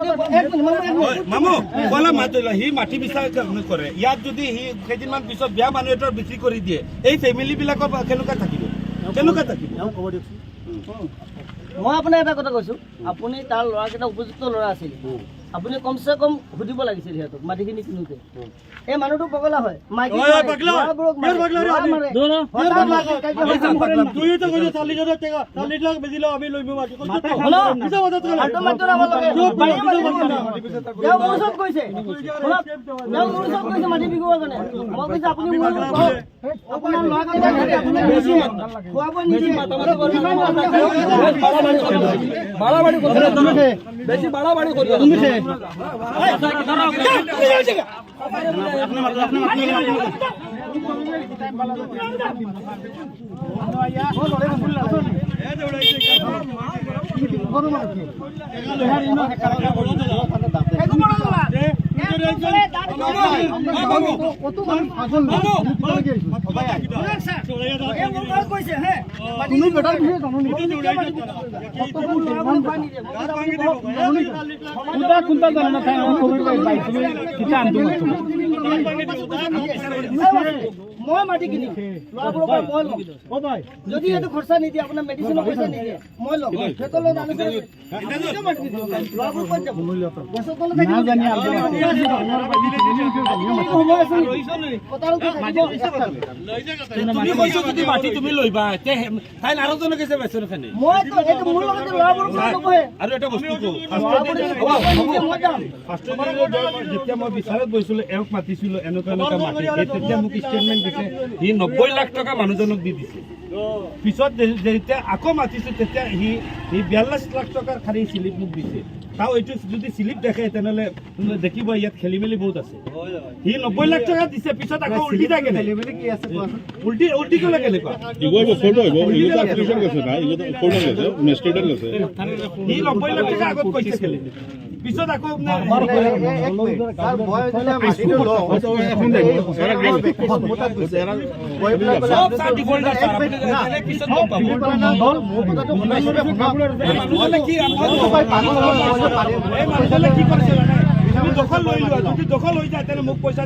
মামু কলা সি মাটি বিচাৰ কৰে ইয়াত যদি সি কেইদিনমান পিছত বেয়া মানুহ এটাৰ বিক্ৰী কৰি দিয়ে এই ফেমিলি বিলাকৰ কেনেকুৱা থাকিব মই আপোনাক এটা কথা কৈছো আপুনি তাৰ ল'ৰাকেইটা উপযুক্ত ল'ৰা আছিল আপুনি কমসে কম সুধিব লাগিছিল সিহঁতক মাটিখিনি কিনোতে এই মানুহটো পগলা হয় মাটি বিকিবৰ কাৰণে মই কৈছো আপুনি আপোনাৰ ল'ৰাকেইটা খোৱা বোৱা নিজে বাড়াবাড়ি বেশি বাড়াবাড়ি কৰি মই মাটি কিনিম যদি এইটো খৰচা নিদিয়ে আপোনাৰ মেডিচিনৰ পইচা নিদিয়ে মই ল'ম মাটি তুমি লৈবা আৰু এটা বস্তু যেতিয়া মই বিচাৰত গৈছিলো এওঁক মাতিছিলো এনেকুৱা মাটি তেতিয়া মোক ষ্টেটমেণ্ট দিছে সি 90 লাখ টকা মানুহজনক দি দিছে পিছত যেতিয়া আকৌ মাতিছো তেতিয়া সি 42 লাখ টকাৰ খালি স্লিপ মোক দিছে তাও এইটো যদি স্লিপ দেখে তেনেহ'লে দেখিব ইয়াত খেলি মেলি বহুত আছে সি 90 লাখ টকা দিছে পিছত আকৌ উল্টি থাকে উল্টি গ'লে কেনেকুৱা সি 90 লাখ টকা আগত কৈছে খেলি পিছত আকৌ কি কৰিছে দখল লৈ লোৱা যদি দখল হৈ যায় তেনে মোক পইচা